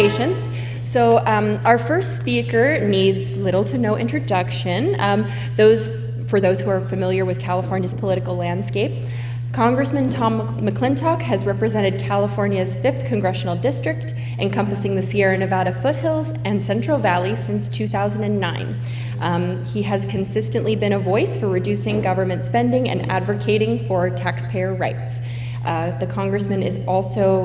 patience. So our first speaker needs little to no introduction. For those who are familiar with California's political landscape, Congressman Tom McClintock has represented California's 5th Congressional District, encompassing the Sierra Nevada foothills and Central Valley since 2009. He has consistently been a voice for reducing government spending and advocating for taxpayer rights. The congressman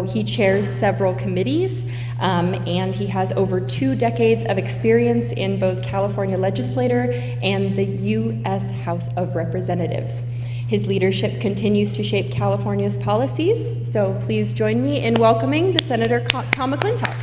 he chairs several committees, and he has over 2 decades of experience in both California legislature and the U.S. House of Representatives. His leadership continues to shape California's policies, so please join me in welcoming the Senator Tom McClintock.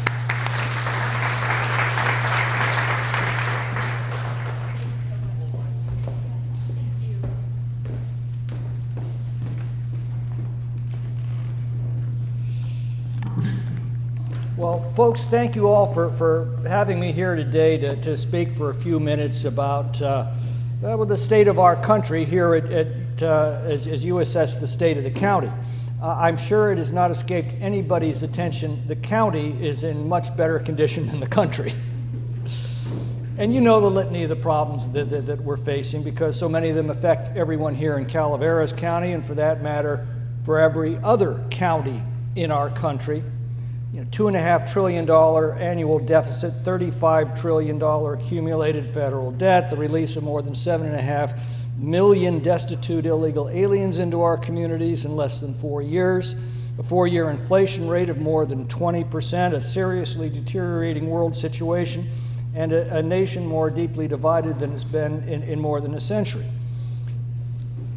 Well, folks, thank you all for having me here today to speak for a few minutes about the state of our country here as you assess the state of the county. I'm sure it has not escaped anybody's attention. The county is in much better condition than the country. And you know the litany of the problems that we're facing, because so many of them affect everyone here in Calaveras County, and for that matter, for every other county in our country. $2.5 trillion annual deficit, $35 trillion accumulated federal debt, the release of more than 7.5 million destitute illegal aliens into our communities in less than 4 years, a 4-year inflation rate of more than 20%, a seriously deteriorating world situation, and a nation more deeply divided than it's been in more than a century.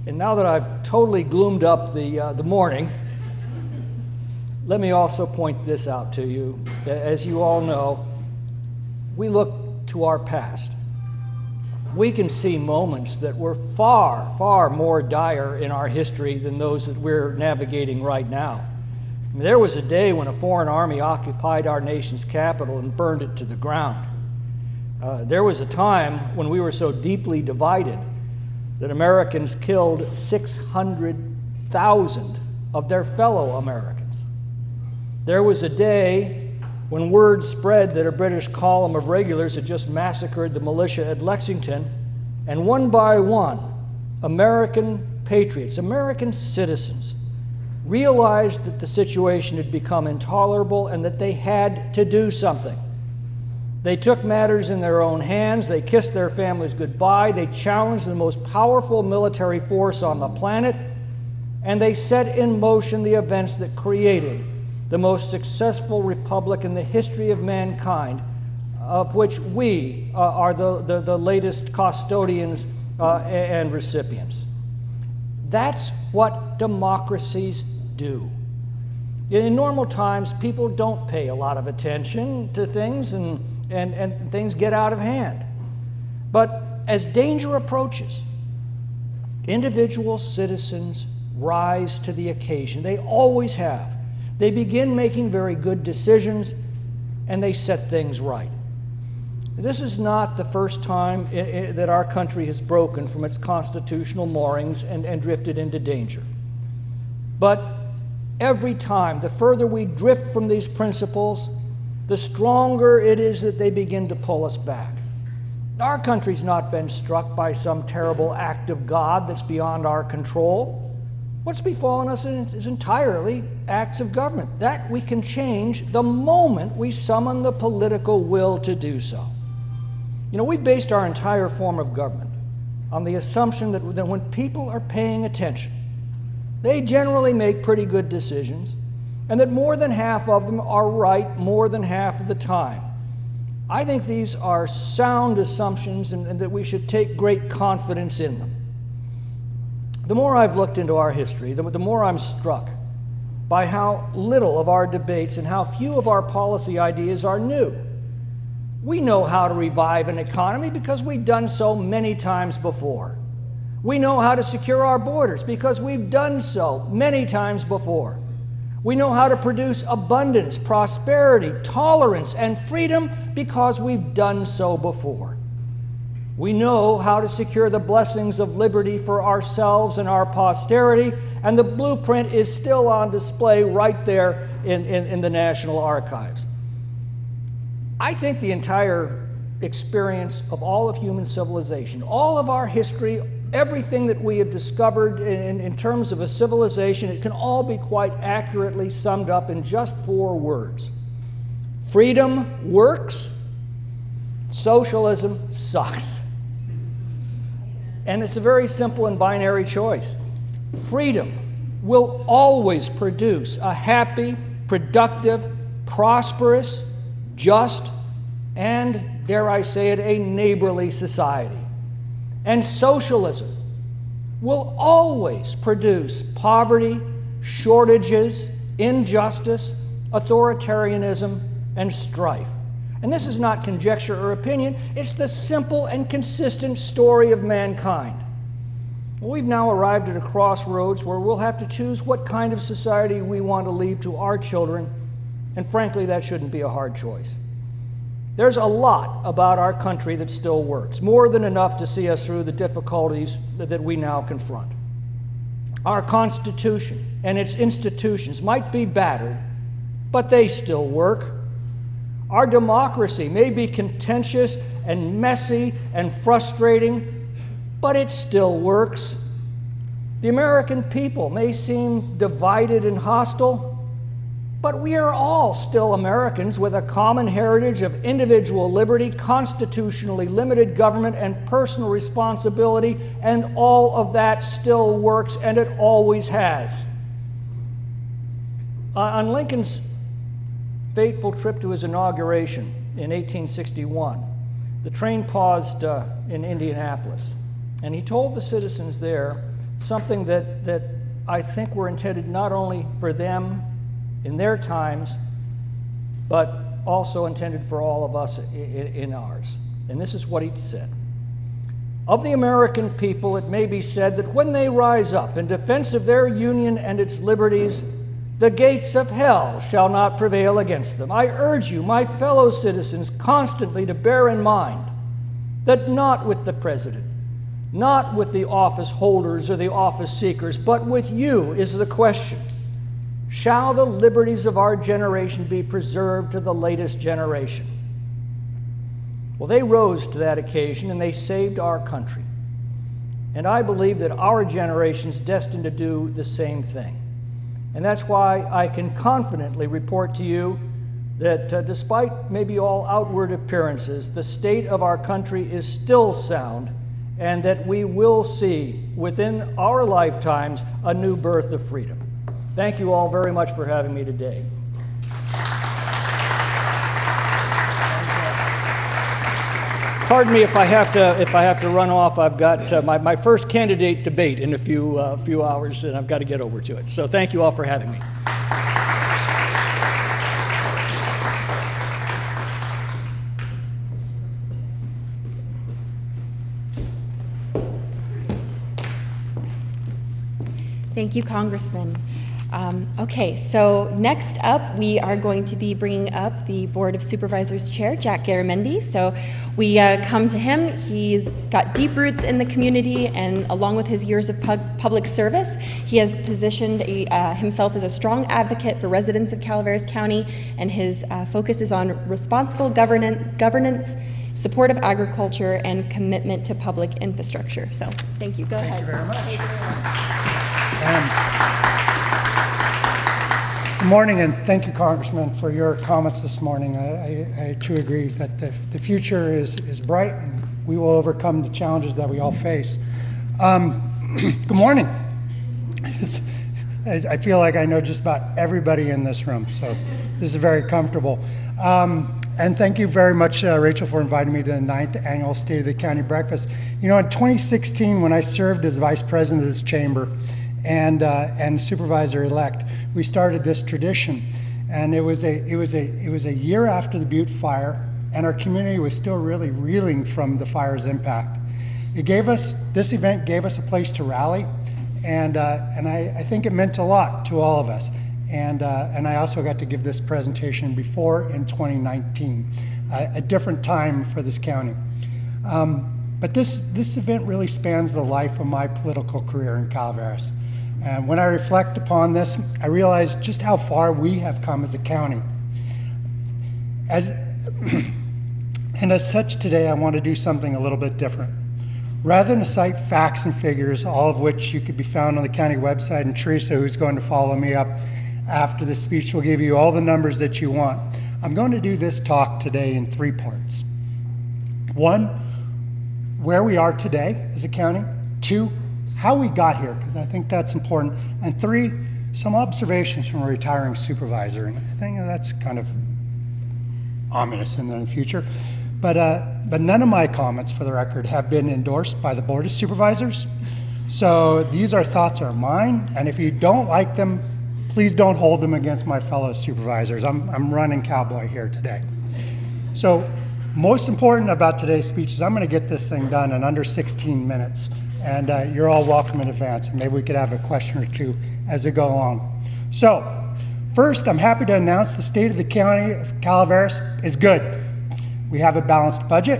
And now that I've totally gloomed up the morning, let me also point this out to you. As you all know, we look to our past. We can see moments that were far, far more dire in our history than those that we're navigating right now. There was a day when a foreign army occupied our nation's capital and burned it to the ground. There was a time when we were so deeply divided that Americans killed 600,000 of their fellow Americans. There was a day when word spread that a British column of regulars had just massacred the militia at Lexington, and one by one, American patriots, American citizens, realized that the situation had become intolerable and that they had to do something. They took matters in their own hands, they kissed their families goodbye, they challenged the most powerful military force on the planet, and they set in motion the events that created the most successful republic in the history of mankind, of which we are the latest custodians and recipients. That's what democracies do. In normal times, people don't pay a lot of attention to things, and things get out of hand. But as danger approaches, individual citizens rise to the occasion. They always have. They begin making very good decisions, and they set things right. This is not the first time that our country has broken from its constitutional moorings and drifted into danger. But every time, the further we drift from these principles, the stronger it is that they begin to pull us back. Our country's not been struck by some terrible act of God that's beyond our control. What's befallen us is entirely acts of government. That we can change the moment we summon the political will to do so. We based our entire form of government on the assumption that when people are paying attention, they generally make pretty good decisions, and that more than half of them are right more than half of the time. I think these are sound assumptions, and that we should take great confidence in them. The more I've looked into our history, the more I'm struck by how little of our debates and how few of our policy ideas are new. We know how to revive an economy because we've done so many times before. We know how to secure our borders because we've done so many times before. We know how to produce abundance, prosperity, tolerance, and freedom because we've done so before. We know how to secure the blessings of liberty for ourselves and our posterity, and the blueprint is still on display right there in the National Archives. I think the entire experience of all of human civilization, all of our history, everything that we have discovered in terms of a civilization, it can all be quite accurately summed up in just 4 words. Freedom works, socialism sucks. And it's a very simple and binary choice. Freedom will always produce a happy, productive, prosperous, just, and, dare I say it, a neighborly society. And socialism will always produce poverty, shortages, injustice, authoritarianism, and strife. And this is not conjecture or opinion, it's the simple and consistent story of mankind. We've now arrived at a crossroads where we'll have to choose what kind of society we want to leave to our children, and frankly, that shouldn't be a hard choice. There's a lot about our country that still works, more than enough to see us through the difficulties that we now confront. Our Constitution and its institutions might be battered, but they still work. Our democracy may be contentious and messy and frustrating, but it still works. The American people may seem divided and hostile, but we are all still Americans with a common heritage of individual liberty, constitutionally limited government, and personal responsibility, and all of that still works, and it always has. On Lincoln's fateful trip to his inauguration in 1861, the train paused in Indianapolis, and he told the citizens there something that I think were intended not only for them in their times, but also intended for all of us in ours. And this is what he said. Of the American people, it may be said that when they rise up in defense of their union and its liberties, the gates of hell shall not prevail against them. I urge you, my fellow citizens, constantly to bear in mind that not with the president, not with the office holders or the office seekers, but with you is the question: shall the liberties of our generation be preserved to the latest generation? Well, they rose to that occasion and they saved our country. And I believe that our generation is destined to do the same thing. And that's why I can confidently report to you that despite maybe all outward appearances, the state of our country is still sound, and that we will see within our lifetimes a new birth of freedom. Thank you all very much for having me today. Pardon me if I have to run off. I've got my first candidate debate in a few hours, and I've got to get over to it. So thank you all for having me. Thank you, Congressman. Okay, so next up, we are going to be bringing up the Board of Supervisors Chair, Jack Garamendi. So we come to him. He's got deep roots in the community, and along with his years of public service, he has positioned himself as a strong advocate for residents of Calaveras County, and his focus is on responsible governance, support of agriculture, and commitment to public infrastructure. So thank you. Go ahead. Thank you very much. Thank you very much. Good morning, and thank you, Congressman, for your comments this morning. I too agree that the future is bright, and we will overcome the challenges that we all face. Good morning. I feel like I know just about everybody in this room, so this is very comfortable. And thank you very much, Rachel, for inviting me to the 9th Annual State of the County Breakfast. You know, in 2016, when I served as Vice President of this chamber and Supervisor-elect, we started this tradition, and it was a year after the Butte fire, and our community was still really reeling from the fire's impact. This event gave us a place to rally, and I think it meant a lot to all of us. And I also got to give this presentation before in 2019, a different time for this county. But this event really spans the life of my political career in Calaveras. And when I reflect upon this, I realize just how far we have come as a county. As And as such, today I want to do something a little bit different. Rather than cite facts and figures, all of which you could be found on the county website, and Teresa, who's going to follow me up after the speech, will give you all the numbers that you want, I'm going to do this talk today in 3 parts. 1, where we are today as a county. 2, how we got here, because I think that's important. And 3, some observations from a retiring supervisor. And I think that's kind of ominous in the future. But none of my comments, for the record, have been endorsed by the Board of Supervisors. So these thoughts are mine, and if you don't like them, please don't hold them against my fellow supervisors. I'm running cowboy here today. So most important about today's speech is I'm going to get this thing done in under 16 minutes, and you're all welcome in advance, and maybe we could have a question or two as we go along. So first, I'm happy to announce the state of the county of Calaveras is good. We have a balanced budget.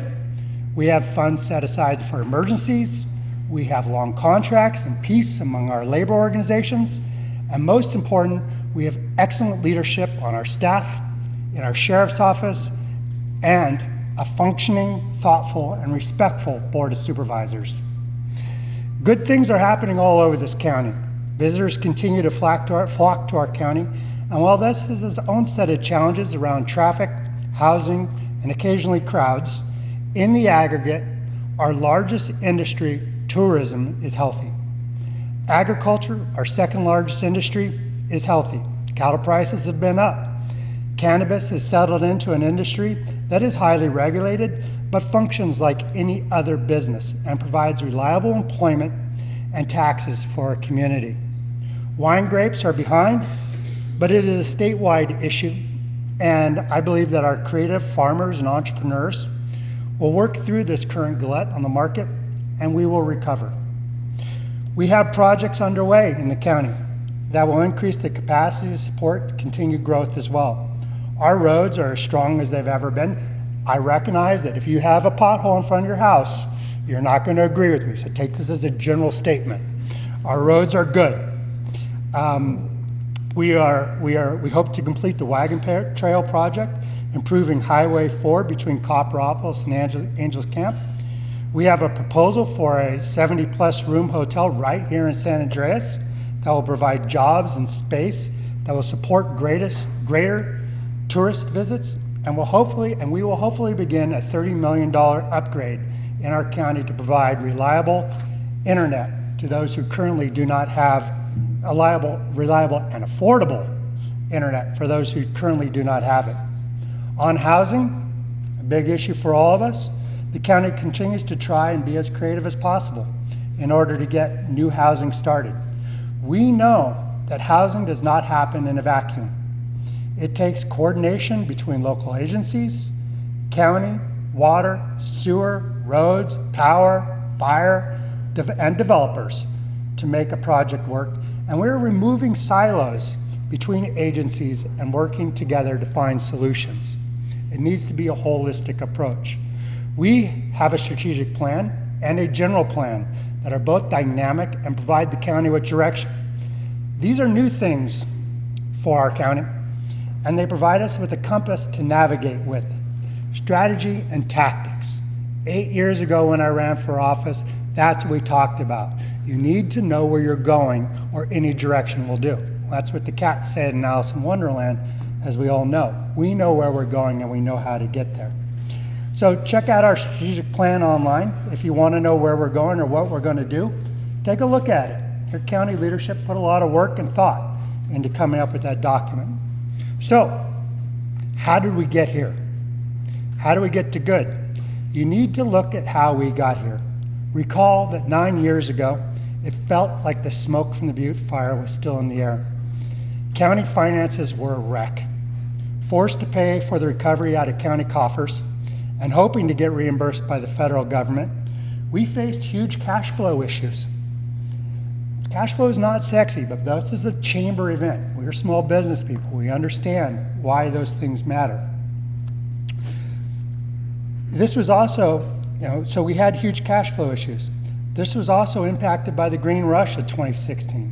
We have funds set aside for emergencies. We have long contracts and peace among our labor organizations. And most important, we have excellent leadership on our staff, in our sheriff's office, and a functioning, thoughtful, and respectful Board of Supervisors. Good things are happening all over this county. Visitors continue to flock to our county. And while this has its own set of challenges around traffic, housing, and occasionally crowds, in the aggregate, our largest industry, tourism, is healthy. Agriculture, our second largest industry, is healthy. Cattle prices have been up. Cannabis has settled into an industry that is highly regulated, but functions like any other business and provides reliable employment and taxes for our community. Wine grapes are behind, but it is a statewide issue. And I believe that our creative farmers and entrepreneurs will work through this current glut on the market, and we will recover. We have projects underway in the county that will increase the capacity to support continued growth as well. Our roads are as strong as they've ever been. I recognize that if you have a pothole in front of your house, you're not going to agree with me, so take this as a general statement. Our roads are good. We hope to complete the wagon trail project, improving Highway 4 between Copperopolis and Angels Camp. We have a proposal for a 70-plus room hotel right here in San Andreas that will provide jobs and space that will support greater tourist visits, and we will hopefully begin a $30 million upgrade in our county to provide reliable internet to those who currently do not have reliable and affordable internet for those who currently do not have it. On housing, a big issue for all of us, the county continues to try and be as creative as possible in order to get new housing started. We know that housing does not happen in a vacuum. It takes coordination between local agencies, county, water, sewer, roads, power, fire, and developers to make a project work. And we're removing silos between agencies and working together to find solutions. It needs to be a holistic approach. We have a strategic plan and a general plan that are both dynamic and provide the county with direction. These are new things for our county, and they provide us with a compass to navigate with. Strategy and tactics. 8 years ago when I ran for office, that's what we talked about. You need to know where you're going or any direction will do. That's what the cat said in Alice in Wonderland, as we all know. We know where we're going and we know how to get there. So check out our strategic plan online. If you want to know where we're going or what we're going to do, take a look at it. Your county leadership put a lot of work and thought into coming up with that document. So, how did we get here? How do we get to good? You need to look at how we got here. Recall that 9 years ago, it felt like the smoke from the Butte fire was still in the air. County finances were a wreck. Forced to pay for the recovery out of county coffers and hoping to get reimbursed by the federal government, we faced huge cash flow issues. Cash flow is not sexy, but this is a chamber event. We're small business people. We understand why those things matter. This was also, so we had huge cash flow issues. This was also impacted by the green rush of 2016,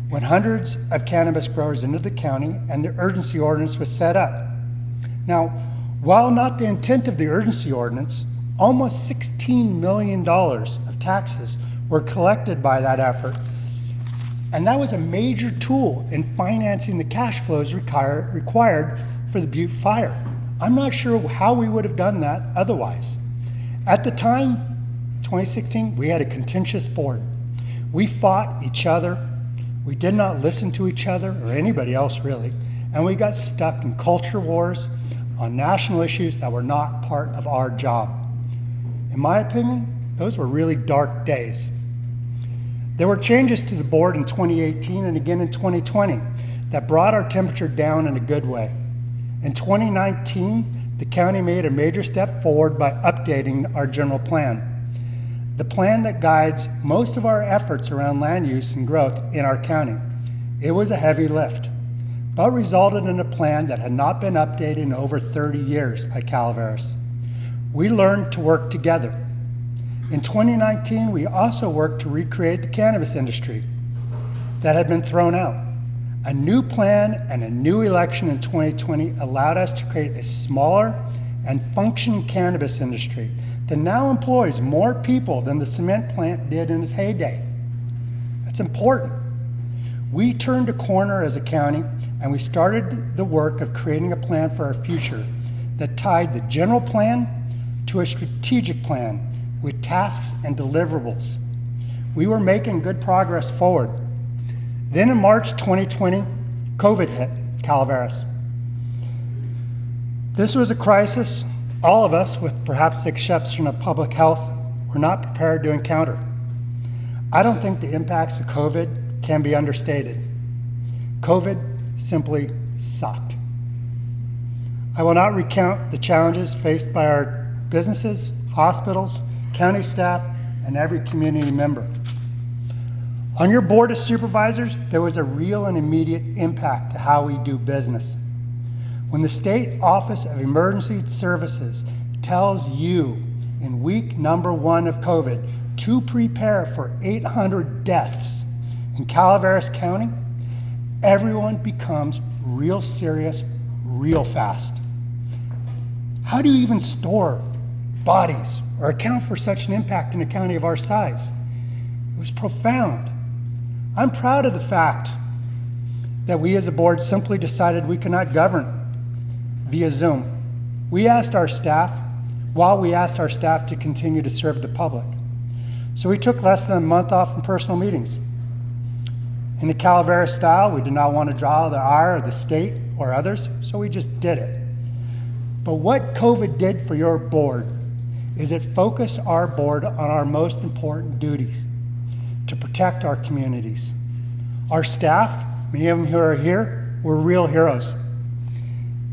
when hundreds of cannabis growers entered the county and the urgency ordinance was set up. Now, While not the intent of the urgency ordinance, almost $16 million of taxes were collected by that effort, and that was a major tool in financing the cash flows required for the Butte fire. I'm not sure how we would have done that otherwise. At the time, 2016, we had a contentious board. We fought each other. We did not listen to each other or anybody else really, and we got stuck in culture wars on national issues that were not part of our job. In my opinion, those were really dark days. There were changes to the board in 2018 and again in 2020 that brought our temperature down in a good way. In 2019, the county made a major step forward by updating our general plan, the plan that guides most of our efforts around land use and growth in our county. It was a heavy lift, but resulted in a plan that had not been updated in over 30 years by Calaveras. We learned to work together. In 2019, we also worked to recreate the cannabis industry that had been thrown out. A new plan and a new election in 2020 allowed us to create a smaller and functioning cannabis industry that now employs more people than the cement plant did in its heyday. That's important. We turned a corner as a county, and we started the work of creating a plan for our future that tied the general plan to a strategic plan with tasks and deliverables. We were making good progress forward. Then in March 2020, COVID hit Calaveras. This was a crisis all of us, with perhaps the exception of public health, were not prepared to encounter. I don't think the impacts of COVID can be understated. COVID simply sucked. I will not recount the challenges faced by our businesses, hospitals, county staff, and every community member. On your Board of Supervisors, there was a real and immediate impact to how we do business. When the State Office of Emergency Services tells you in week number 1 of COVID to prepare for 800 deaths in Calaveras County, everyone becomes real serious, real fast. How do you even store bodies or account for such an impact in a county of our size? It was profound. I'm proud of the fact that we as a board simply decided we could not govern via Zoom. We asked our staff to continue to serve the public. So we took less than a month off from personal meetings. In the Calaveras style, we did not want to draw the ire of the state or others, so we just did it. But what COVID did for your board is it focused our board on our most important duties, to protect our communities. Our staff, many of them who are here, were real heroes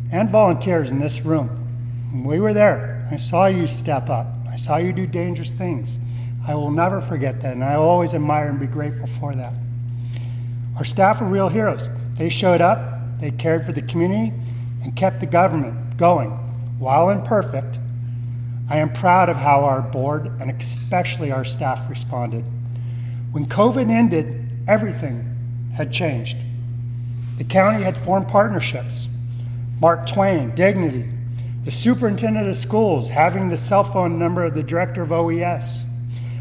and volunteers in this room. When we were there, I saw you step up. I saw you do dangerous things. I will never forget that, and I will always admire and be grateful for that. Our staff were real heroes. They showed up, they cared for the community, and kept the government going. While imperfect, I am proud of how our board, and especially our staff, responded. When COVID ended, everything had changed. The county had formed partnerships. Mark Twain, Dignity, the superintendent of schools having the cell phone number of the director of OES.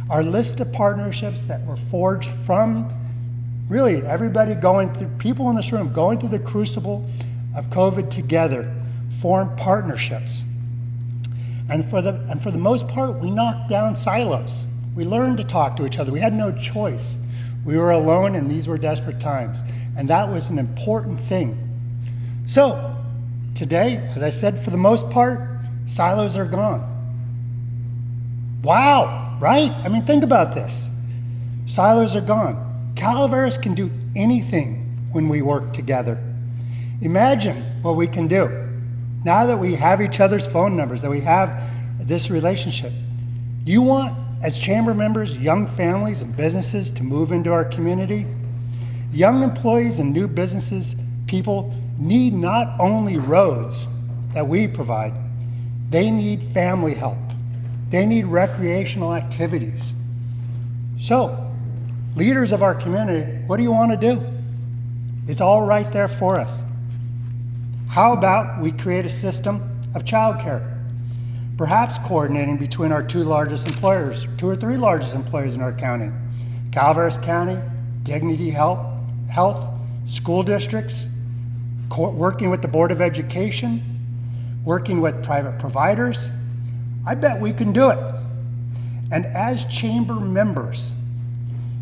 Our list of partnerships that were forged from really everybody going through, people in this room going through the crucible of COVID together, formed partnerships. And for the most part, we knocked down silos. We learned to talk to each other. We had no choice. We were alone, and these were desperate times. And that was an important thing. So, today, as I said, for the most part, silos are gone. Wow, right? I mean, think about this. Silos are gone. Calaveras can do anything when we work together. Imagine what we can do. Now that we have each other's phone numbers, that we have this relationship. You want, as chamber members, young families and businesses to move into our community? Young employees and new businesses, people need not only roads that we provide, they need family help. They need recreational activities. So, leaders of our community, what do you want to do? It's all right there for us. How about we create a system of childcare. Perhaps coordinating between our two or three largest employers in our county, Calaveras County, Dignity Health, school districts, working with the Board of Education, working with private providers. I bet we can do it. And as chamber members,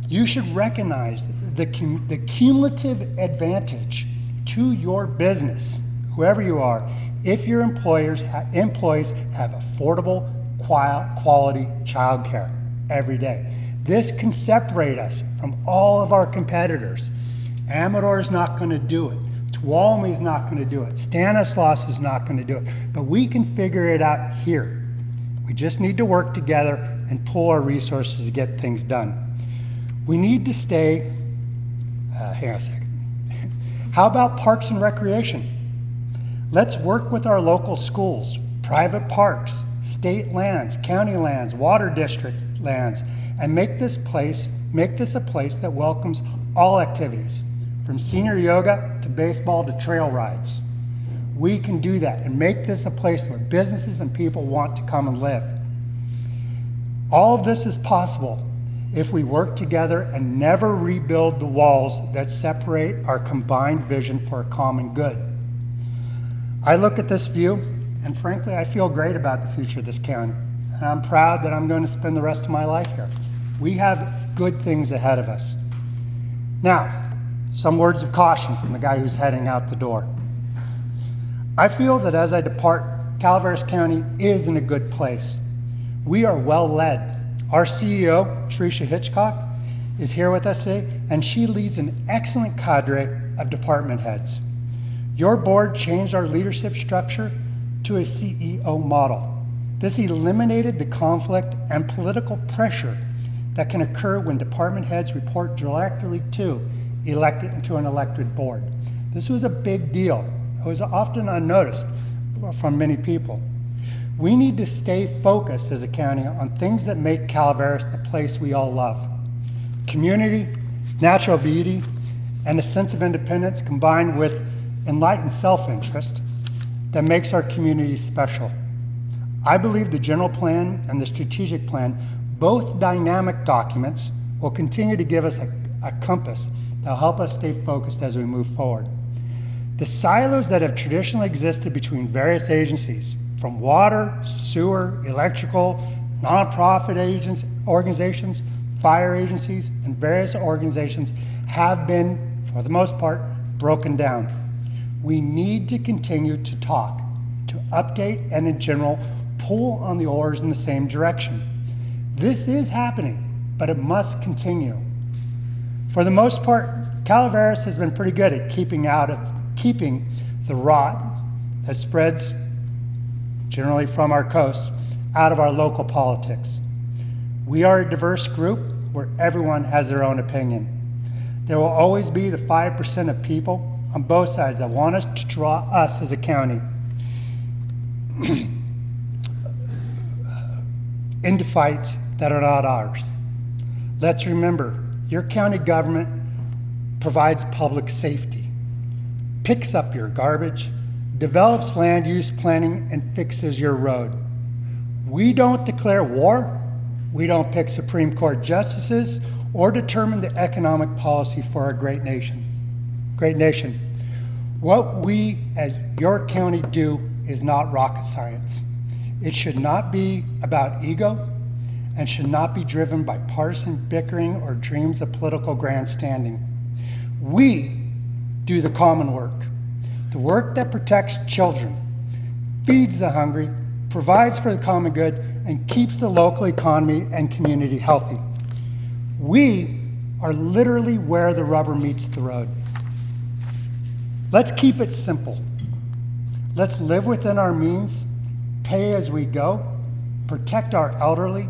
you should recognize the cumulative advantage to your business, whoever you are, if your employees have affordable, quality childcare every day. This can separate us from all of our competitors. Amador is not going to do it. Tuolumne is not going to do it. Stanislaus is not going to do it. But we can figure it out here. We just need to work together and pool our resources to get things done. We need to stay, hang on a second. How about parks and recreation? Let's work with our local schools, private parks, state lands, county lands, water district lands, and make this a place that welcomes all activities, from senior yoga to baseball to trail rides. We can do that and make this a place where businesses and people want to come and live. All of this is possible if we work together and never rebuild the walls that separate our combined vision for a common good. I look at this view, and frankly, I feel great about the future of this county. And I'm proud that I'm going to spend the rest of my life here. We have good things ahead of us. Now, some words of caution from the guy who's heading out the door. I feel that as I depart, Calaveras County is in a good place. We are well led. Our CEO, Teresa Hitchcock, is here with us today, and she leads an excellent cadre of department heads. Your board changed our leadership structure to a CEO model. This eliminated the conflict and political pressure that can occur when department heads report directly to an elected board. This was a big deal. It was often unnoticed from many people. We need to stay focused as a county on things that make Calaveras the place we all love. Community, natural beauty, and a sense of independence combined with enlightened self-interest that makes our community special. I believe the general plan and the strategic plan, both dynamic documents, will continue to give us a compass that will help us stay focused as we move forward. The silos that have traditionally existed between various agencies, from water, sewer, electrical, nonprofit organizations, fire agencies, and various organizations, have been, for the most part, broken down. We need to continue to talk, to update, and in general, pull on the oars in the same direction. This is happening, but it must continue. For the most part, Calaveras has been pretty good at keeping the rot that spreads generally from our coast out of our local politics. We are a diverse group where everyone has their own opinion. There will always be the 5% of people on both sides that want us to draw us as a county into fights that are not ours. Let's remember, your county government provides public safety, picks up your garbage, develops land use planning, and fixes your road. We don't declare war, we don't pick Supreme Court justices, or determine the economic policy for our great nation. What we as your county do is not rocket science. It should not be about ego and should not be driven by partisan bickering or dreams of political grandstanding. We do the common work, the work that protects children, feeds the hungry, provides for the common good, and keeps the local economy and community healthy. We are literally where the rubber meets the road. Let's keep it simple. Let's live within our means, pay as we go, protect our elderly,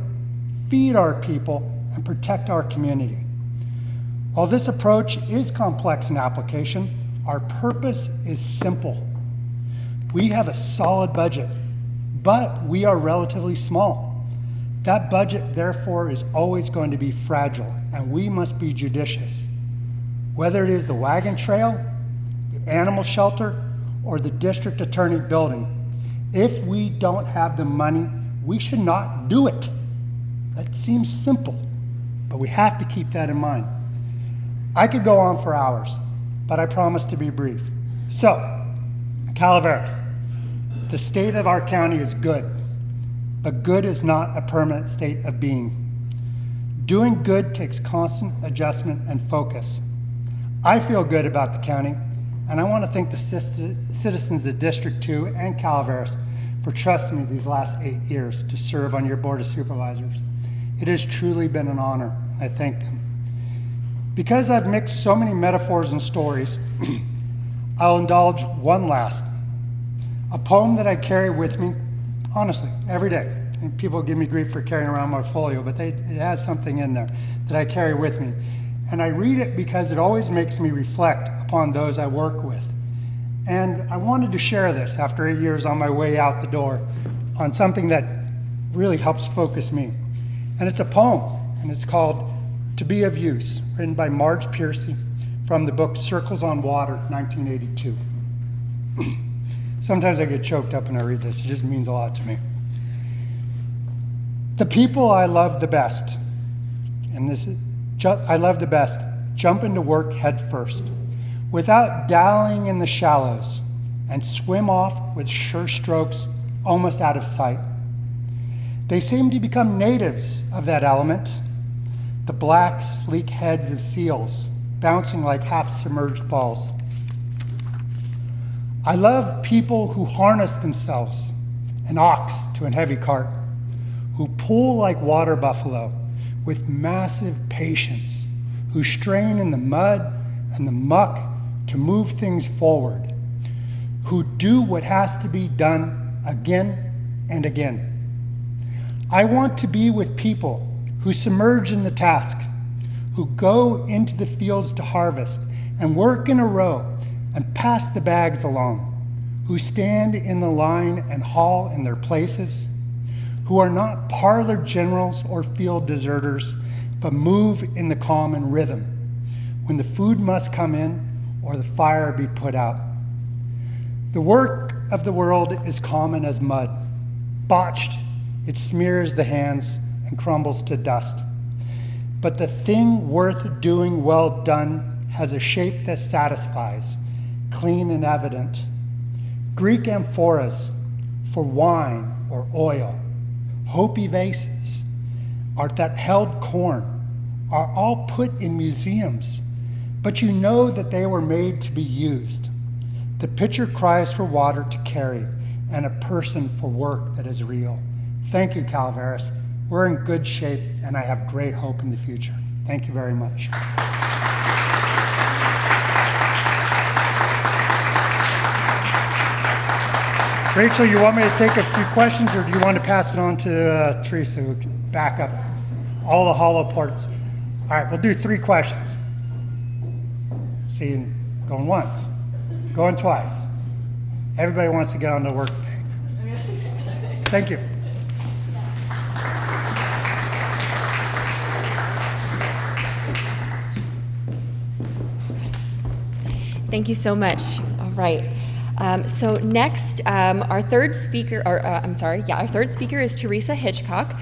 feed our people, and protect our community. While this approach is complex in application, our purpose is simple. We have a solid budget, but we are relatively small. That budget, therefore, is always going to be fragile, and we must be judicious. Whether it is the wagon trail, the animal shelter, or the district attorney building, If we don't have the money, we should not do it. That seems simple, but we have to keep that in mind. I could go on for hours, but I promise to be brief. So, Calaveras, the state of our county is good, but good is not a permanent state of being. Doing good takes constant adjustment and focus. I feel good about the county, and I want to thank the citizens of District 2 and Calaveras for trusting me these last 8 years to serve on your Board of Supervisors. It has truly been an honor, and I thank them. Because I've mixed so many metaphors and stories, I'll indulge one last. A poem that I carry with me, honestly, every day. And people give me grief for carrying around my folio, but it has something in there that I carry with me. And I read it because it always makes me reflect upon those I work with. And I wanted to share this after 8 years on my way out the door on something that really helps focus me. And it's a poem, and it's called To Be of Use, written by Marge Piercy from the book Circles on Water, 1982. Sometimes I get choked up when I read this. It just means a lot to me. The people I love the best, and I love the best, jump into work head first, without dallying in the shallows, and swim off with sure strokes almost out of sight. They seem to become natives of that element, the black, sleek heads of seals, bouncing like half-submerged balls. I love people who harness themselves, an ox to a heavy cart, who pull like water buffalo with massive patience, who strain in the mud and the muck to move things forward, who do what has to be done again and again. I want to be with people who submerge in the task, who go into the fields to harvest and work in a row and pass the bags along, who stand in the line and haul in their places, who are not parlor generals or field deserters, but move in the calm and rhythm when the food must come in or the fire be put out. The work of the world is common as mud. Botched, it smears the hands and crumbles to dust. But the thing worth doing well done has a shape that satisfies, clean and evident. Greek amphoras for wine or oil, Hopi vases, art that held corn, are all put in museums, but you know that they were made to be used. The pitcher cries for water to carry, and a person for work that is real. Thank you, Calaveras. We're in good shape, and I have great hope in the future. Thank you very much. Rachel, you want me to take a few questions, or do you want to pass it on to Teresa, who can back up all the hollow parts? All right, we'll do 3 questions. See, going once, going twice. Everybody wants to get on the work day. Thank you. Thank you so much. All right. So next, our third speaker is Teresa Hitchcock.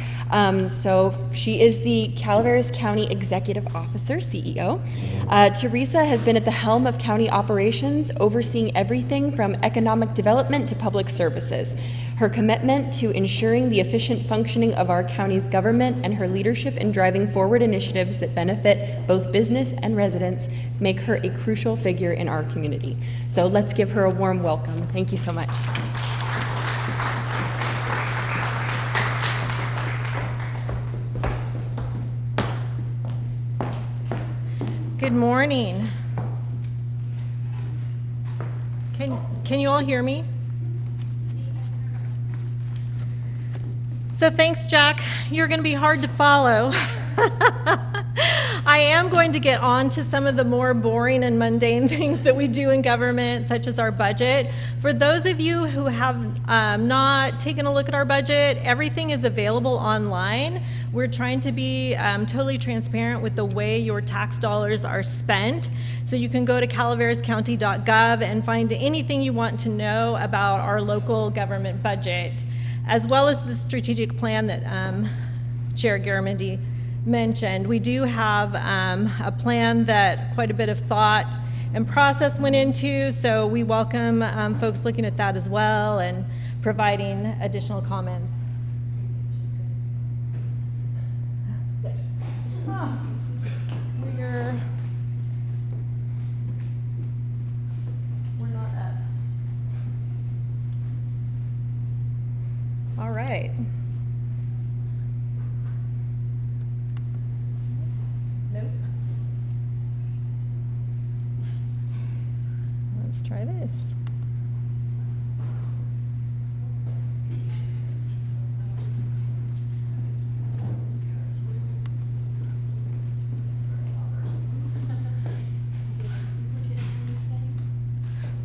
So she is the Calaveras County Executive Officer, CEO. Teresa has been at the helm of county operations, overseeing everything from economic development to public services. Her commitment to ensuring the efficient functioning of our county's government and her leadership in driving forward initiatives that benefit both business and residents make her a crucial figure in our community. So let's give her a warm welcome. Thank you so much. Good morning. Can you all hear me? So thanks, Jack. You're going to be hard to follow. I am going to get on to some of the more boring and mundane things that we do in government, such as our budget. For those of you who have not taken a look at our budget, everything is available online. We're trying to be totally transparent with the way your tax dollars are spent. So you can go to calaverascounty.gov and find anything you want to know about our local government budget, as well as the strategic plan that Chair Garamendi mentioned. We do have a plan that quite a bit of thought and process went into, so we welcome folks looking at that as well and providing additional comments. We're not up. All right. Nope. Let's try this.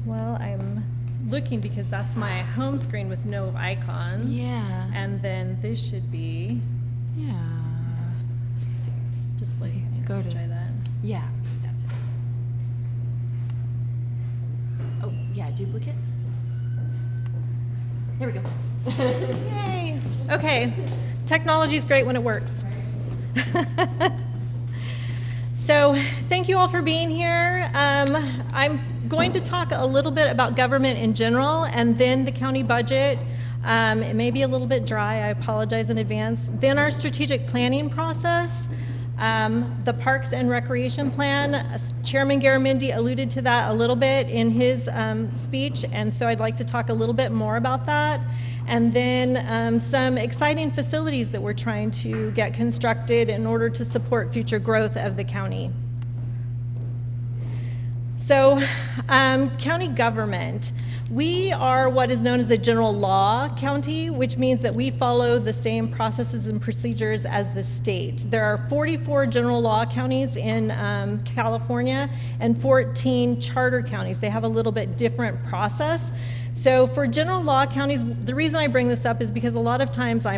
Well, I'm looking because that's my home screen with no icons. Yeah. And then this should be Yeah. display. Go Let's to- try that. Yeah, that's it. Oh, yeah, duplicate. There we go. Yay. Okay. Technology is great when it works. So thank you all for being here. I'm going to talk a little bit about government in general and then the county budget. It may be a little bit dry, I apologize in advance. Then our strategic planning process, the Parks and Recreation Plan. Chairman Garamendi alluded to that a little bit in his speech, and so I'd like to talk a little bit more about that. And then some exciting facilities that we're trying to get constructed in order to support future growth of the county. So, county government. We are what is known as a general law county, which means that we follow the same processes and procedures as the state. There are 44 general law counties in California and 14 charter counties. They have a little bit different process. So for general law counties, the reason I bring this up is because a lot of times I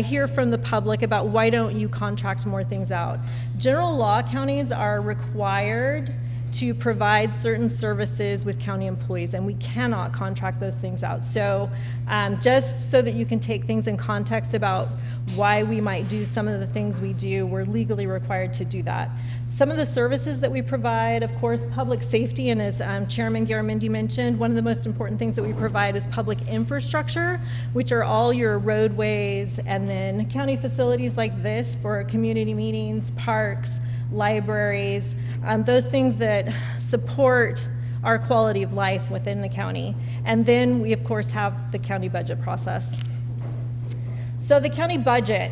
hear from the public about why don't you contract more things out. General law counties are required to provide certain services with county employees, and we cannot contract those things out. So just so that you can take things in context about why we might do some of the things we do, we're legally required to do that. Some of the services that we provide, of course, public safety, and as Chairman Garamendi mentioned, one of the most important things that we provide is public infrastructure, which are all your roadways, and then county facilities like this for community meetings, parks, libraries, those things that support our quality of life within the county. And then we, of course, have the county budget process. So the county budget.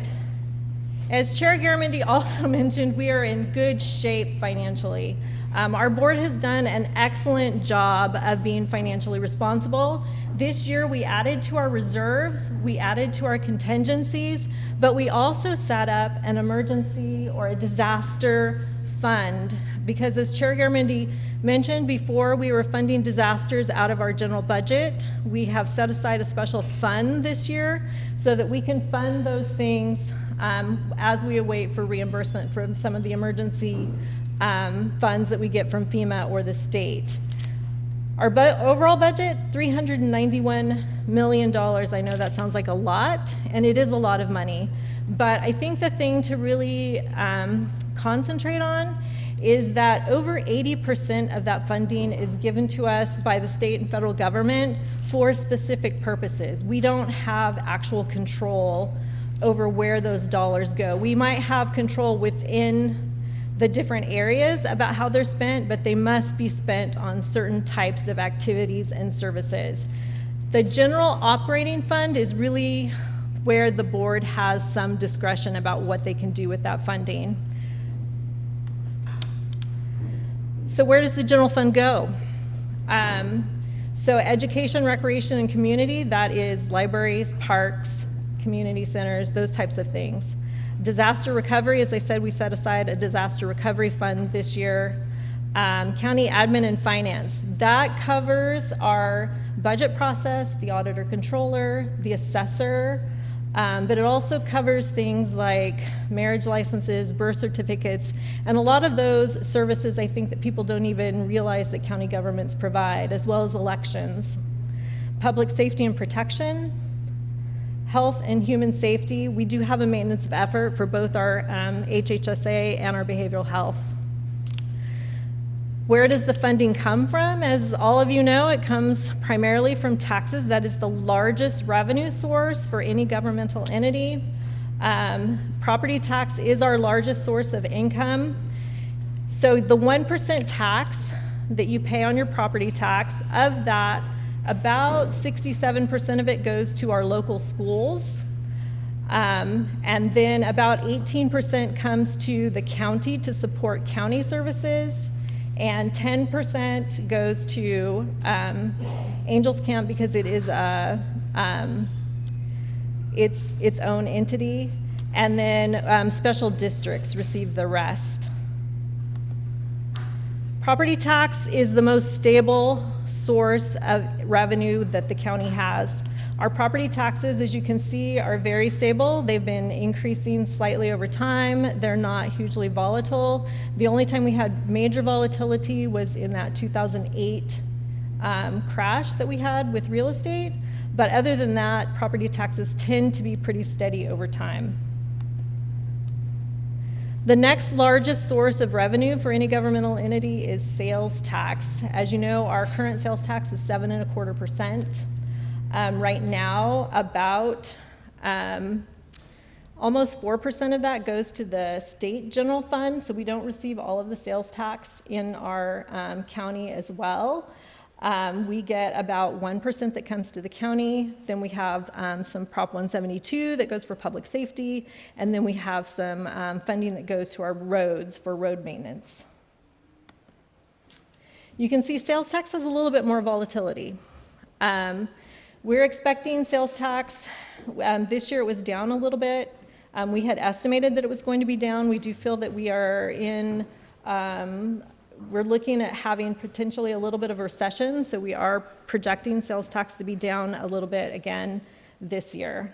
As Chair Garamendi also mentioned, we are in good shape financially. Our board has done an excellent job of being financially responsible. This year we added to our reserves, we added to our contingencies, but we also set up an emergency or a disaster fund, because as Chair Garamendi mentioned before, we were funding disasters out of our general budget. We have set aside a special fund this year so that we can fund those things as we await for reimbursement from some of the emergency funds that we get from FEMA or the state. Our overall budget, $391 million. I know that sounds like a lot, and it is a lot of money. But I think the thing to really concentrate on is that over 80% of that funding is given to us by the state and federal government for specific purposes. We don't have actual control over where those dollars go. We might have control within the different areas about how they're spent, but they must be spent on certain types of activities and services. The general operating fund is really where the board has some discretion about what they can do with that funding. So where does the general fund go? So education, recreation, and community, that is libraries, parks, community centers, those types of things. Disaster recovery, as I said, we set aside a disaster recovery fund this year. County admin and finance, that covers our budget process, the auditor controller, the assessor, but it also covers things like marriage licenses, birth certificates, and a lot of those services I think that people don't even realize that county governments provide, as well as elections. Public safety and protection, health and human safety, we do have a maintenance of effort for both our HHSA and our behavioral health. Where does the funding come from? As all of you know, it comes primarily from taxes. That is the largest revenue source for any governmental entity. Property tax is our largest source of income. So the 1% tax that you pay on your property tax, of that, about 67% of it goes to our local schools. And then about 18% comes to the county to support county services. And 10% goes to Angels Camp because it is its own entity, and then special districts receive the rest. Property tax is the most stable source of revenue that the county has. Our property taxes, as you can see, are very stable. They've been increasing slightly over time. They're not hugely volatile. The only time we had major volatility was in that 2008 crash that we had with real estate. But other than that, property taxes tend to be pretty steady over time. The next largest source of revenue for any governmental entity is sales tax. As you know, our current sales tax is 7.25%. Right now, about almost 4% of that goes to the state general fund, so we don't receive all of the sales tax in our county as well. We get about 1% that comes to the county. Then we have some Prop 172 that goes for public safety, and then we have some funding that goes to our roads for road maintenance. You can see sales tax has a little bit more volatility. We're expecting sales tax, this year it was down a little bit. We had estimated that it was going to be down. We do feel that we are in, we're looking at having potentially a little bit of a recession, so we are projecting sales tax to be down a little bit again this year.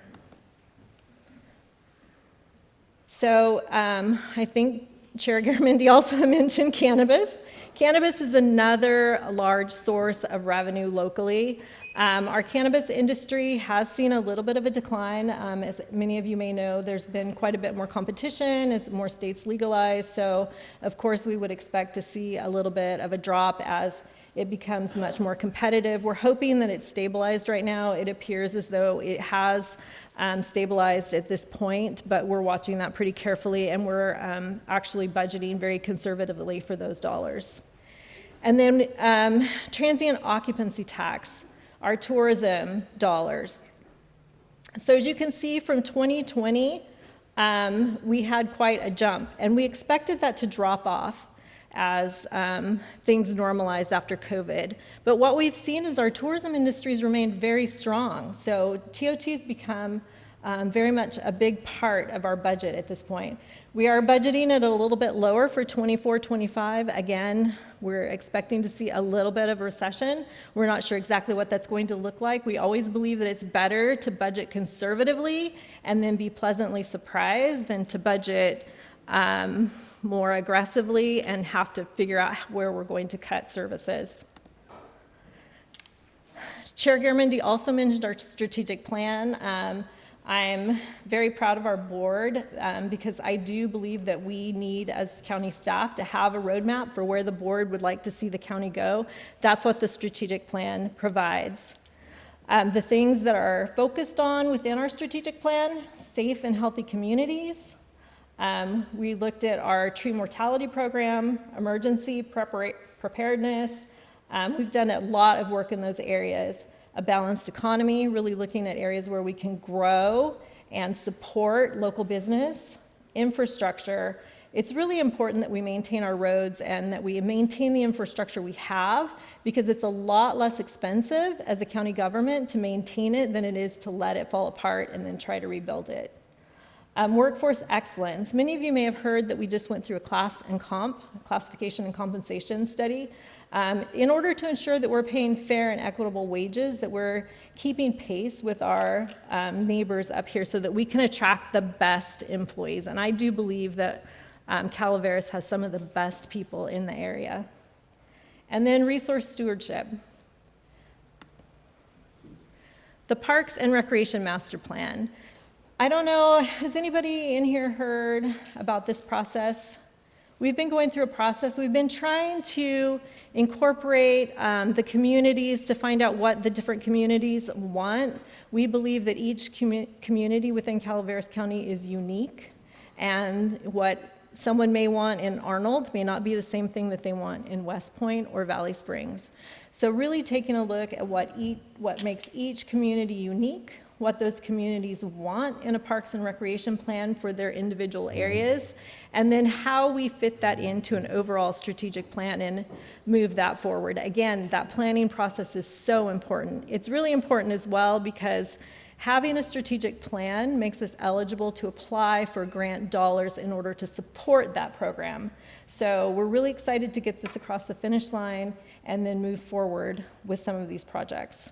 So I think Chair Garamendi also mentioned cannabis. Cannabis is another large source of revenue locally. Our cannabis industry has seen a little bit of a decline. As many of you may know, there's been quite a bit more competition as more states legalize. So, of course, we would expect to see a little bit of a drop as it becomes much more competitive. We're hoping that it's stabilized right now. It appears as though it has stabilized at this point, but we're watching that pretty carefully, and we're actually budgeting very conservatively for those dollars. And then transient occupancy tax, our tourism dollars. So as you can see from 2020, we had quite a jump, and we expected that to drop off as things normalized after COVID. But what we've seen is our tourism industries remained very strong. So TOT has become very much a big part of our budget at this point. We are budgeting it a little bit lower for 24-25. Again, we're expecting to see a little bit of recession. We're not sure exactly what that's going to look like. We always believe that it's better to budget conservatively and then be pleasantly surprised than to budget more aggressively and have to figure out where we're going to cut services. Chair Garamendi also mentioned our strategic plan. I'm very proud of our board because I do believe that we need, as county staff, to have a roadmap for where the board would like to see the county go. That's what the strategic plan provides. The things that are focused on within our strategic plan: safe and healthy communities. We looked at our tree mortality program, emergency preparedness. We've done a lot of work in those areas. A balanced economy, really looking at areas where we can grow and support local business. Infrastructure. It's really important that we maintain our roads and that we maintain the infrastructure we have, because it's a lot less expensive as a county government to maintain it than it is to let it fall apart and then try to rebuild it. Workforce excellence. Many of you may have heard that we just went through a classification and compensation study. In order to ensure that we're paying fair and equitable wages, that we're keeping pace with our neighbors up here so that we can attract the best employees. And I do believe that Calaveras has some of the best people in the area. And then resource stewardship. The Parks and Recreation Master Plan. I don't know, has anybody in here heard about this process? We've been going through a process. We've been trying to incorporate the communities to find out what the different communities want. We believe that each community within Calaveras County is unique, and what someone may want in Arnold may not be the same thing that they want in West Point or Valley Springs. So really taking a look at what makes each community unique, what those communities want in a parks and recreation plan for their individual areas, and then how we fit that into an overall strategic plan and move that forward. Again, that planning process is so important. It's really important as well because having a strategic plan makes us eligible to apply for grant dollars in order to support that program. So we're really excited to get this across the finish line and then move forward with some of these projects.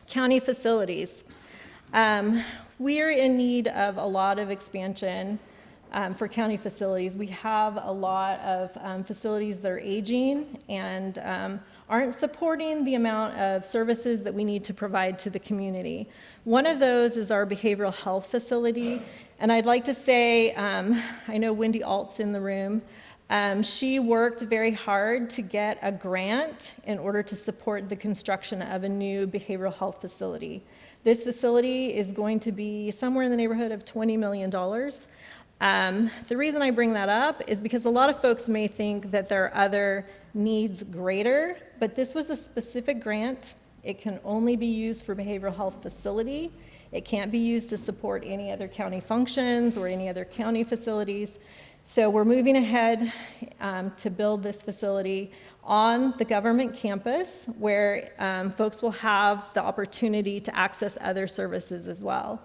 County facilities. We are in need of a lot of expansion for county facilities. We have a lot of facilities that are aging and aren't supporting the amount of services that we need to provide to the community. One of those is our behavioral health facility. And I'd like to say, I know Wendy Alt's in the room. She worked very hard to get a grant in order to support the construction of a new behavioral health facility. This facility is going to be somewhere in the neighborhood of $20 million. The reason I bring that up is because a lot of folks may think that there are other needs greater, but this was a specific grant. It can only be used for behavioral health facility. It can't be used to support any other county functions or any other county facilities. So we're moving ahead to build this facility on the government campus where folks will have the opportunity to access other services as well.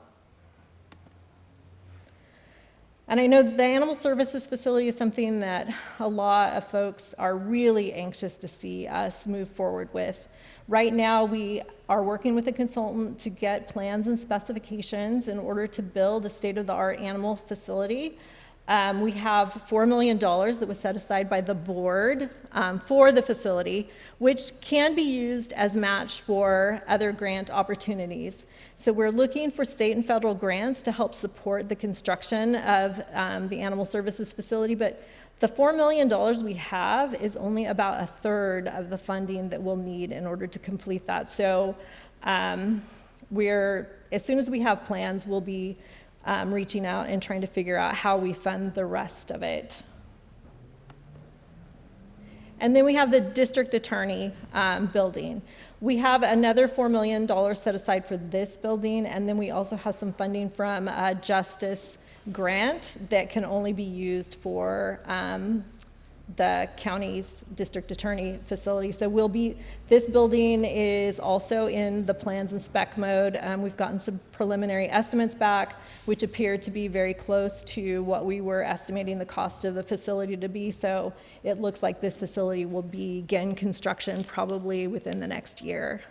And I know the animal services facility is something that a lot of folks are really anxious to see us move forward with. Right now, we are working with a consultant to get plans and specifications in order to build a state-of-the-art animal facility. We have $4 million that was set aside by the board for the facility, which can be used as match for other grant opportunities. So we're looking for state and federal grants to help support the construction of the animal services facility, but the $4 million we have is only about a third of the funding that we'll need in order to complete that. So as soon as we have plans, we'll be reaching out and trying to figure out how we fund the rest of it. And then we have the district attorney building. We have another $4 million set aside for this building, and then we also have some funding from a justice grant that can only be used for the county's district attorney facility. So this building is also in the plans and spec mode. We've gotten some preliminary estimates back, which appear to be very close to what we were estimating the cost of the facility to be. So it looks like this facility will begin construction probably within the next year.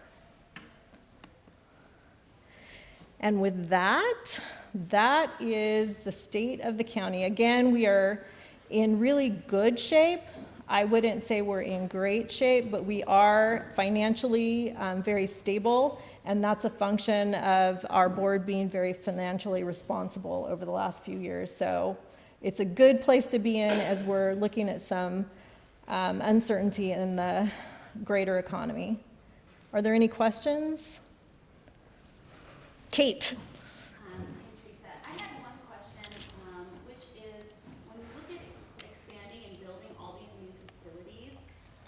And with that is the state of the county. Again, we are in really good shape. I wouldn't say we're in great shape, but we are financially very stable, and that's a function of our board being very financially responsible over the last few years. So it's a good place to be in as we're looking at some uncertainty in the greater economy. Are there any questions? Kate. Teresa, I had one question, which is when we look at expanding and building all these new facilities,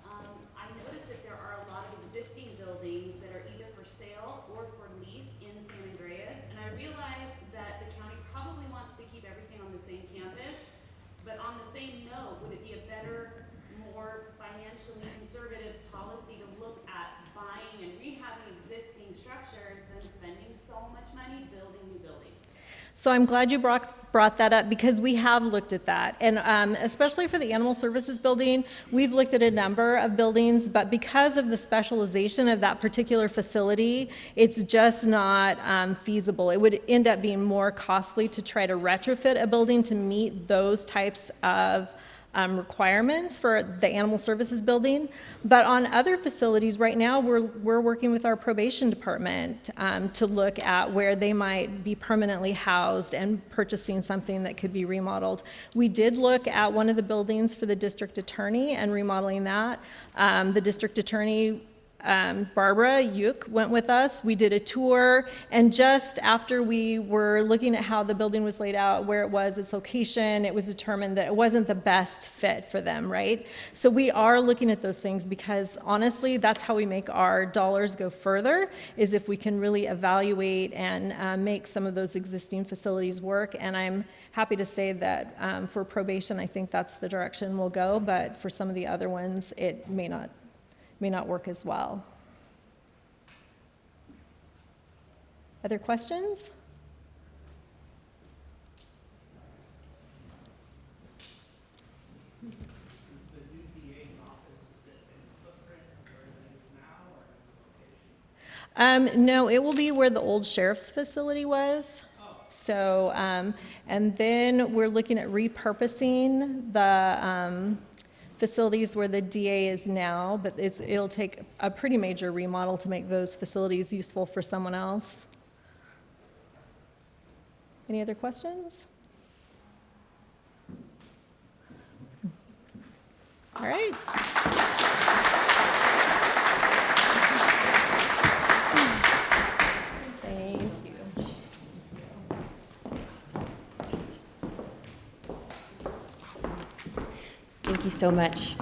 I noticed that there are a lot of existing buildings that are either for sale or for lease in San Andreas, and I realized that the county probably wants to keep everything on the same campus, but on the same note, would it be a better, more financially conservative policy to look at buying and rehabbing existing structures than spending so much money building new buildings? So I'm glad you brought that up because we have looked at that. And especially for the Animal Services building, we've looked at a number of buildings, but because of the specialization of that particular facility, it's just not feasible. It would end up being more costly to try to retrofit a building to meet those types of requirements for the Animal Services building. But on other facilities right now, we're working with our probation department to look at where they might be permanently housed and purchasing something that could be remodeled. We did look at one of the buildings for the district attorney and remodeling that. The district attorney, Barbara Yuk, went with us. We did a tour, and just after we were looking at how the building was laid out, where it was, its location, it was determined that it wasn't the best fit for them, right? So we are looking at those things because honestly, that's how we make our dollars go further, is if we can really evaluate and make some of those existing facilities work. And I'm happy to say that for probation, I think that's the direction we'll go, but for some of the other ones, it may not work as well. Other questions? No, it will be where the old sheriff's facility was. So, and then we're looking at repurposing the facilities where the DA is now, but it'll take a pretty major remodel to make those facilities useful for someone else. Any other questions? All right. Thank you. Thank you so much.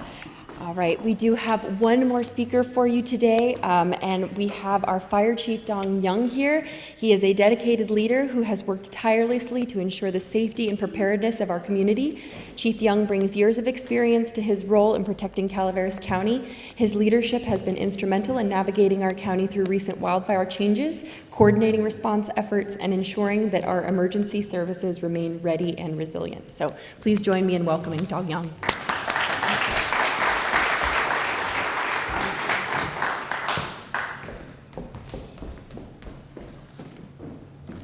All right, we do have one more speaker for you today, and we have our Fire Chief Dong Young here. He is a dedicated leader who has worked tirelessly to ensure the safety and preparedness of our community. Chief Young brings years of experience to his role in protecting Calaveras County. His leadership has been instrumental in navigating our county through recent wildfire changes, coordinating response efforts, and ensuring that our emergency services remain ready and resilient. So please join me in welcoming Dong Young.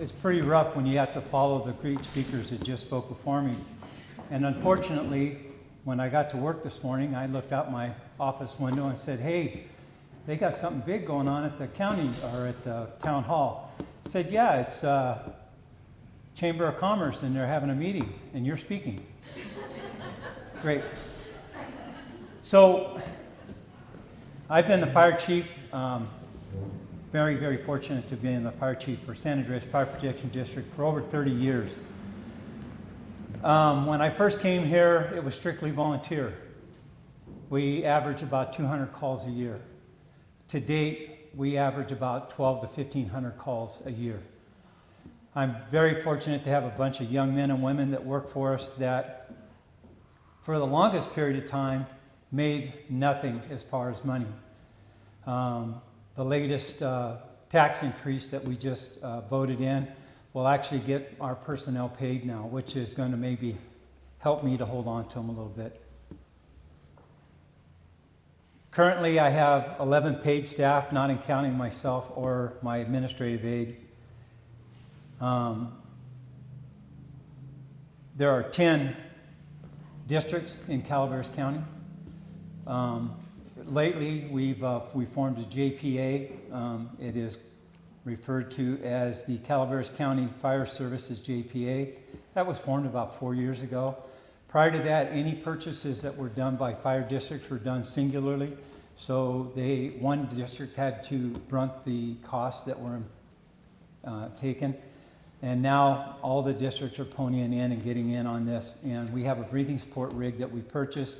It's pretty rough when you have to follow the great speakers that just spoke before me. And unfortunately, when I got to work this morning, I looked out my office window and said, hey, they got something big going on at the county or at the town hall. I said, yeah, it's Chamber of Commerce and they're having a meeting and you're speaking. Great. So I've been the fire chief, very, very fortunate to be in the fire chief for San Andreas Fire Protection District for over 30 years. When I first came here, it was strictly volunteer. We average about 200 calls a year. To date, we average about 12 to 1,500 calls a year. I'm very fortunate to have a bunch of young men and women that work for us that, for the longest period of time, made nothing as far as money. The latest tax increase that we just voted in will actually get our personnel paid now, which is going to maybe help me to hold on to them a little bit. Currently, I have 11 paid staff, not counting myself or my administrative aide. There are 10 districts in Calaveras County. Lately, we formed a JPA. It is referred to as the Calaveras County Fire Services JPA. That was formed about 4 years ago. Prior to that, any purchases that were done by fire districts were done singularly. So one district had to brunt the costs that were taken. And now all the districts are ponying in and getting in on this. And we have a breathing support rig that we purchased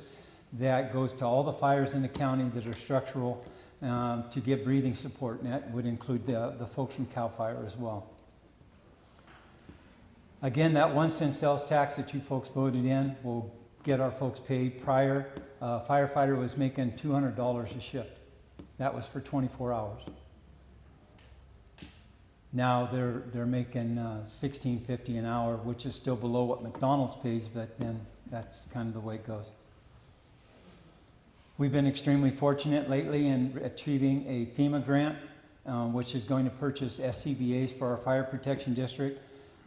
that goes to all the fires in the county that are structural to give breathing support, and that would include the folks from CAL FIRE as well. Again, that 1 cent sales tax that you folks voted in will get our folks paid. Prior, a firefighter was making $200 a shift. That was for 24 hours. Now they're making $16.50 an hour, which is still below what McDonald's pays, but then that's kind of the way it goes. We've been extremely fortunate lately in achieving a FEMA grant, which is going to purchase SCBA's for our fire protection district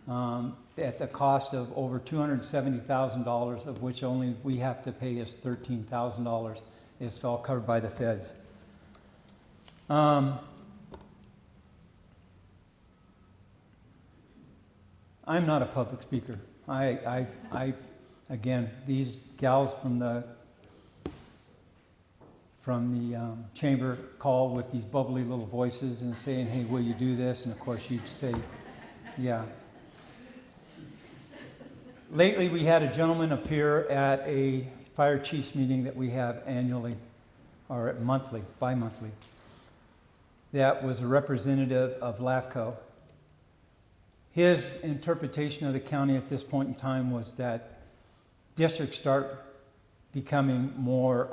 at the cost of over $270,000, of which only we have to pay is $13,000. It's all covered by the feds. I'm not a public speaker. Again, these gals from the chamber call with these bubbly little voices and saying, hey, will you do this? And of course you'd say, yeah. Lately we had a gentleman appear at a fire chiefs meeting that we have annually, or monthly, bi-monthly. That was a representative of LAFCO. His interpretation of the county at this point in time was that districts start becoming more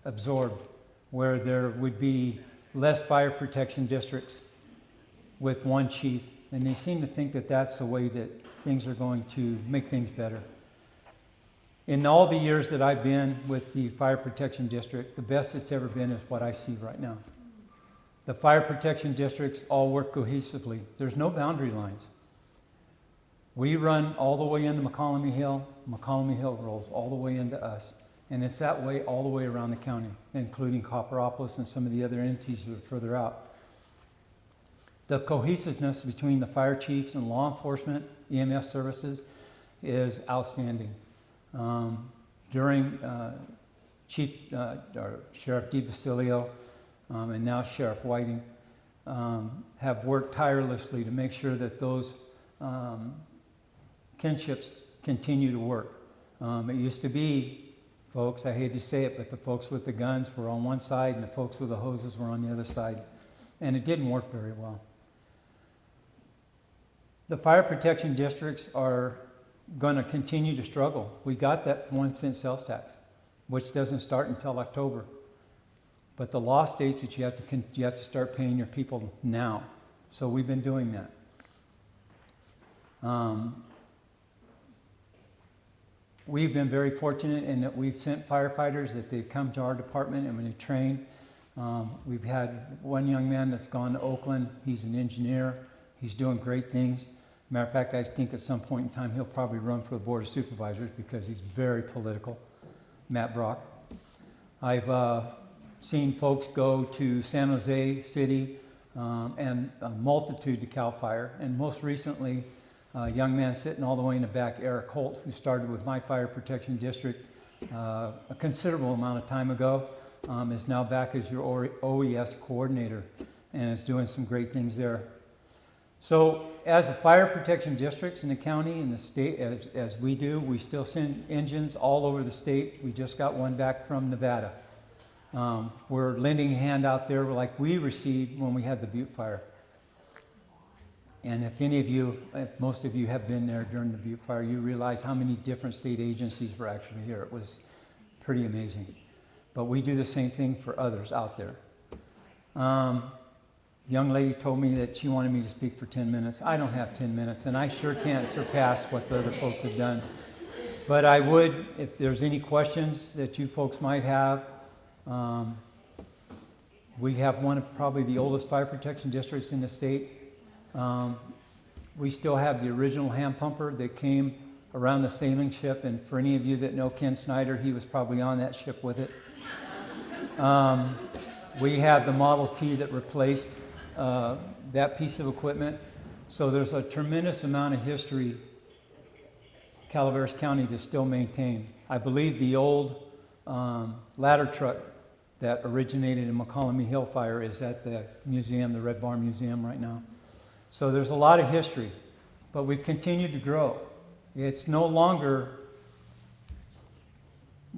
absorbed, where there would be less fire protection districts with one chief, and they seem to think that that's the way that things are going to make things better. In all the years that I've been with the fire protection district, the best it's ever been is what I see right now. The fire protection districts all work cohesively. There's no boundary lines. We run all the way into McCollum Hill rolls all the way into us. And it's that way all the way around the county, including Copperopolis and some of the other entities that are further out. The cohesiveness between the fire chiefs and law enforcement, EMS services, is outstanding. During Sheriff DiBasilio and now Sheriff Whiting have worked tirelessly to make sure that those kinships continue to work. It used to be, folks, I hate to say it, but the folks with the guns were on one side and the folks with the hoses were on the other side. And it didn't work very well. The fire protection districts are going to continue to struggle. We got that 1 cent sales tax, which doesn't start until October. But the law states that you have to start paying your people now. So we've been doing that. We've been very fortunate in that we've sent firefighters that they've come to our department and when they train. We've had one young man that's gone to Oakland. He's an engineer. He's doing great things. Matter of fact, I think at some point in time he'll probably run for the Board of Supervisors because he's very political. Matt Brock. I've seen folks go to San Jose City and a multitude to CAL FIRE. And most recently, a young man sitting all the way in the back, Eric Holt, who started with my fire protection district a considerable amount of time ago, is now back as your OES coordinator and is doing some great things there. So as a fire protection districts in the county and the state, as we do, we still send engines all over the state. We just got one back from Nevada. We're lending a hand out there like we received when we had the Butte fire. And if most of you have been there during the Butte fire, you realize how many different state agencies were actually here. It was pretty amazing. But we do the same thing for others out there. Young lady told me that she wanted me to speak for 10 minutes. I don't have 10 minutes, and I sure can't surpass what the other folks have done. But I would, if there's any questions that you folks might have, we have one of probably the oldest fire protection districts in the state. We still have the original hand pumper that came around the sailing ship, and for any of you that know Ken Snyder, he was probably on that ship with it. We have the Model T that replaced that piece of equipment. So there's a tremendous amount of history Calaveras County to still maintain. I believe the old ladder truck that originated in McCollum Hill fire is at the museum, the Red Barn Museum right now. So there's a lot of history, but we've continued to grow. It's no longer,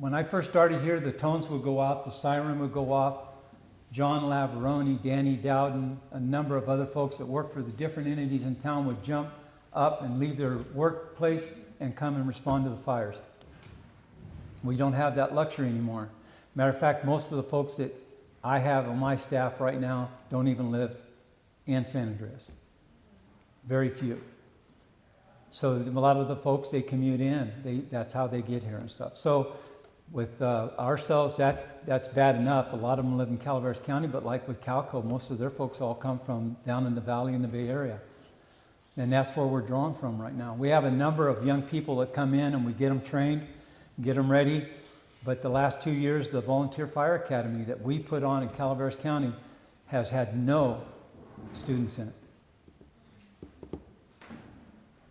when I first started here, the tones would go out, the siren would go off. John Lavaroni, Danny Dowden, a number of other folks that work for the different entities in town would jump up and leave their workplace and come and respond to the fires. We don't have that luxury anymore. Matter of fact, most of the folks that I have on my staff right now don't even live and San Andreas. Very few. So a lot of the folks, they commute in. That's how they get here and stuff. So with ourselves, that's bad enough. A lot of them live in Calaveras County, but like with Calco, most of their folks all come from down in the valley in the Bay Area. And that's where we're drawing from right now. We have a number of young people that come in and we get them trained, get them ready. But the last 2 years, the Volunteer Fire Academy that we put on in Calaveras County has had no students in it.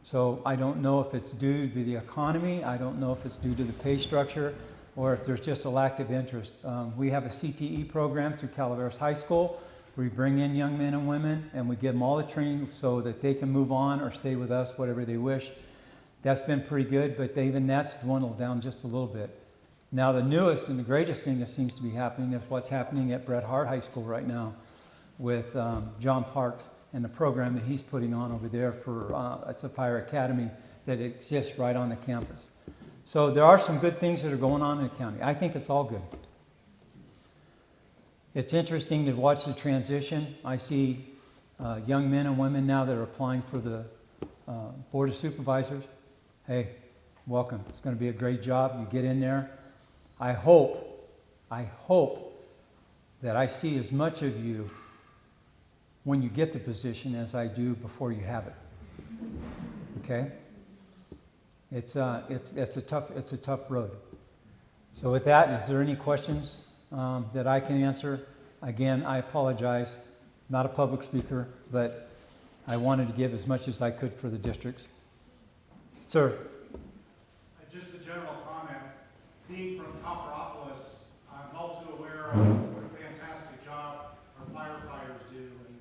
So I don't know if it's due to the economy, I don't know if it's due to the pay structure, or if there's just a lack of interest. We have a CTE program through Calaveras High School. We bring in young men and women and we give them all the training so that they can move on or stay with us, whatever they wish. That's been pretty good, but even that's dwindled down just a little bit. Now the newest and the greatest thing that seems to be happening is what's happening at Bret Harte High School right now with John Parks and the program that he's putting on over there for, it's a fire academy that exists right on the campus. So there are some good things that are going on in the county. I think it's all good. It's interesting to watch the transition. I see young men and women now that are applying for the Board of Supervisors. Hey, welcome. It's going to be a great job. You get in there. I hope that I see as much of you when you get the position as I do before you have it. Okay? It's a tough road. So with that, if there are any questions that I can answer, again, I apologize. Not a public speaker, but I wanted to give as much as I could for the districts. Sir. Just a general comment. Being from Copperopolis, I'm all too aware of what a fantastic job our firefighters do. And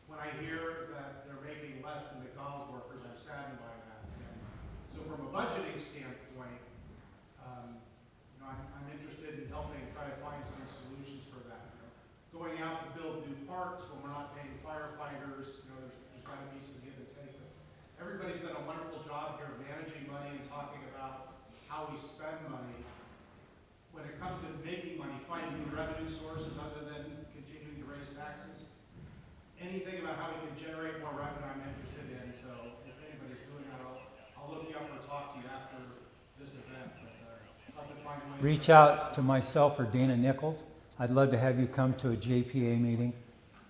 when I hear that they're making less than McDonald's workers, I'm saddened by that. And so from a budgeting standpoint, I'm interested in helping try to find some solutions for that. Going out to build new parks when we're not paying firefighters, there's got to be some give and take. Everybody's done a wonderful job here of managing money and talking about how we spend money. When it comes to making money, finding new revenue sources other than continuing to raise taxes, anything about how we can generate more revenue I'm interested in. So if anybody's doing that, I'll look you up or talk to you after this event. But I'll have to find a way. Reach out to myself or Dana Nichols. I'd love to have you come to a JPA meeting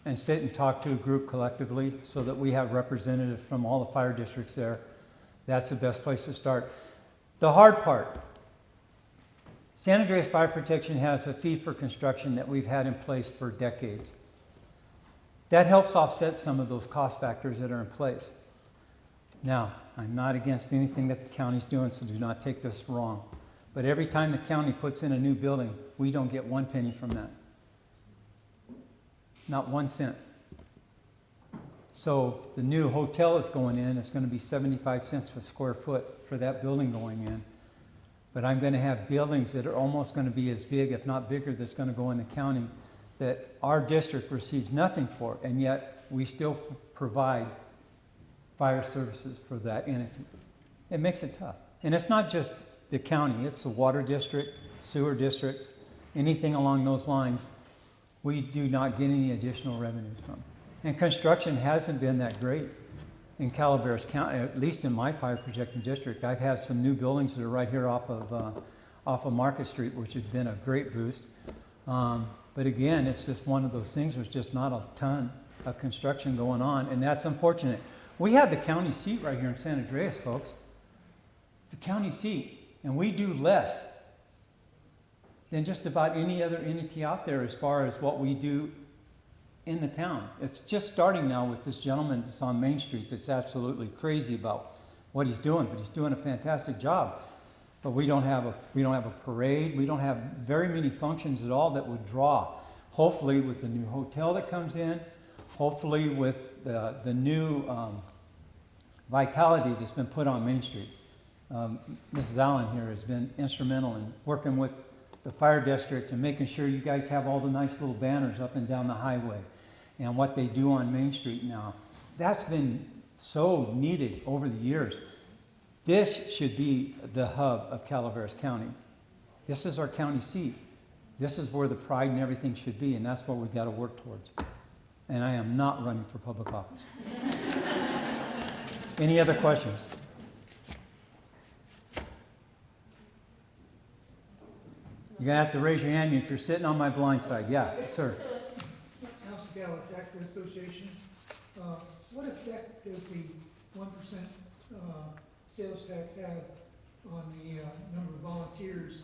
and sit and talk to a group collectively so that we have representatives from all the fire districts there. That's the best place to start. The hard part, San Andreas Fire Protection has a fee for construction that we've had in place for decades. That helps offset some of those cost factors that are in place. Now, I'm not against anything that the county's doing, so do not take this wrong. But every time the county puts in a new building, we don't get 1 penny from that. Not 1 cent. So the new hotel that's going in is going to be 75 cents per square foot for that building going in. But I'm going to have buildings that are almost going to be as big, if not bigger, that's going to go in the county that our district receives nothing for, and yet we still provide fire services for that entity. It makes it tough. And it's not just the county, it's the water district, sewer districts, anything along those lines, we do not get any additional revenues from. And construction hasn't been that great in Calaveras County, at least in my fire protection district. I've had some new buildings that are right here off of Market Street, which has been a great boost. But again, it's just one of those things. There's just not a ton of construction going on, and that's unfortunate. We have the county seat right here in San Andreas, folks. The county seat. And we do less than just about any other entity out there as far as what we do in the town. It's just starting now with this gentleman that's on Main Street that's absolutely crazy about what he's doing, but he's doing a fantastic job. But we don't have a parade. We don't have very many functions at all that would draw. Hopefully with the new hotel that comes in, hopefully with the new vitality that's been put on Main Street. Mrs. Allen here has been instrumental in working with the fire district and making sure you guys have all the nice little banners up and down the highway and what they do on Main Street now. That's been so needed over the years. This should be the hub of Calaveras County. This is our county seat. This is where the pride and everything should be, and that's what we've got to work towards. and I am not running for public office. Any other questions? You're going to have to raise your hand if you're sitting on my blind side. Yeah, sir. House of Gala Tax Association, what effect does the 1% sales tax have on the number of volunteers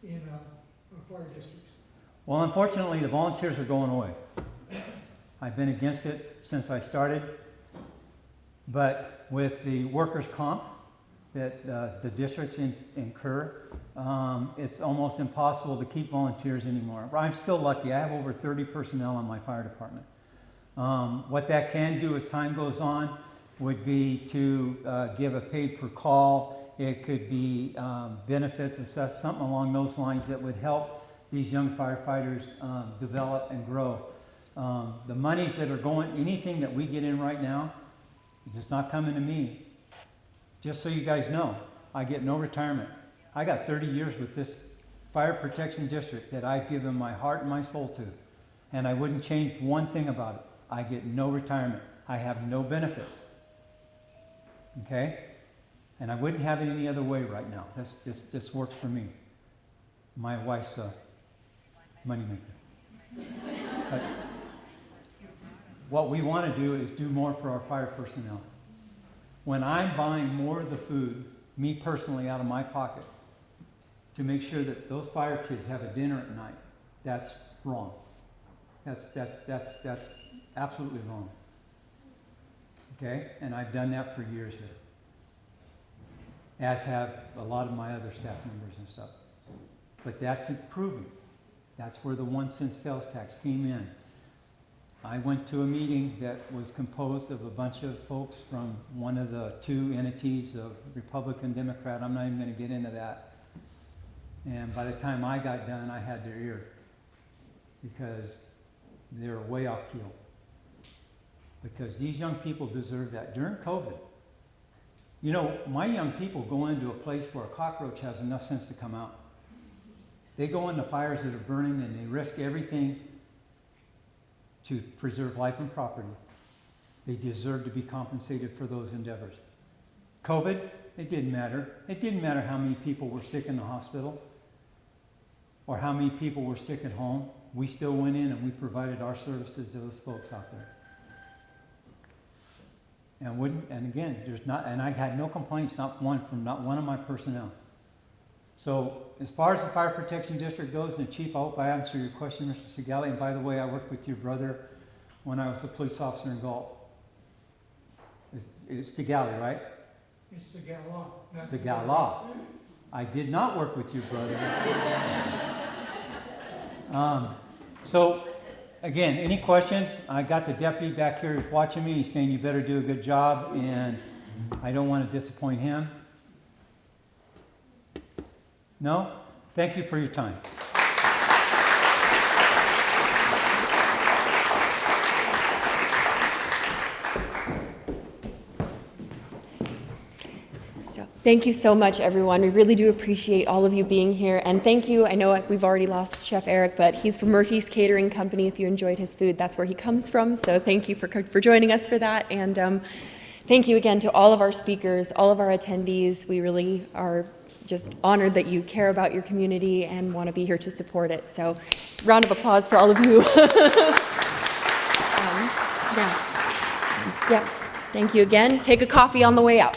in our fire districts? Well, unfortunately, the volunteers are going away. I've been against it since I started, but with the workers' comp that the districts incur, it's almost impossible to keep volunteers anymore. I'm still lucky. I have over 30 personnel on my fire department. What that can do as time goes on would be to give a paid per call. It could be benefits, assess something along those lines that would help these young firefighters develop and grow. The monies that are going, anything that we get in right now, it's just not coming to me. Just so you guys know, I get no retirement. I got 30 years with this fire protection district that I've given my heart and my soul to, and I wouldn't change one thing about it. I get no retirement. I have no benefits. Okay? And I wouldn't have it any other way right now. This works for me. My wife's a moneymaker. But what we want to do is do more for our fire personnel. When I'm buying more of the food, me personally, out of my pocket, to make sure that those fire kids have a dinner at night, that's wrong. That's absolutely wrong. Okay? And I've done that for years here. As have a lot of my other staff members and stuff. But that's improving. That's where the 1 cent sales tax came in. I went to a meeting that was composed of a bunch of folks from one of the two entities, of Republican, Democrat. I'm not even going to get into that. And by the time I got done, I had their ear because they were way off keel. Because these young people deserve that. During COVID, you know, my young people go into a place where a cockroach has enough sense to come out. They go into fires that are burning and they risk everything to preserve life and property. They deserve to be compensated for those endeavors. COVID, it didn't matter. It didn't matter how many people were sick in the hospital or how many people were sick at home. We still went in and we provided our services to those folks out there. And again, I had no complaints, not one of my personnel. So as far as the fire protection district goes, and Chief, I hope I answered your question, Mr. Segali. And by the way, I worked with your brother when I was a police officer in Gulf. It's Segali, right? It's Segala. Segala. I did not work with your brother. So again, any questions? I got the deputy back here who's watching me. He's saying you better do a good job, and I don't want to disappoint him. No? Thank you for your time. So, thank you so much, everyone. We really do appreciate all of you being here. And thank you. I know we've already lost Chef Eric, but he's from Murphy's Catering Company. If you enjoyed his food, that's where he comes from. So thank you for joining us for that. And thank you again to all of our speakers, all of our attendees. We really are just honored that you care about your community and want to be here to support it. So round of applause for all of you. Yeah. Thank you again. Take a coffee on the way out.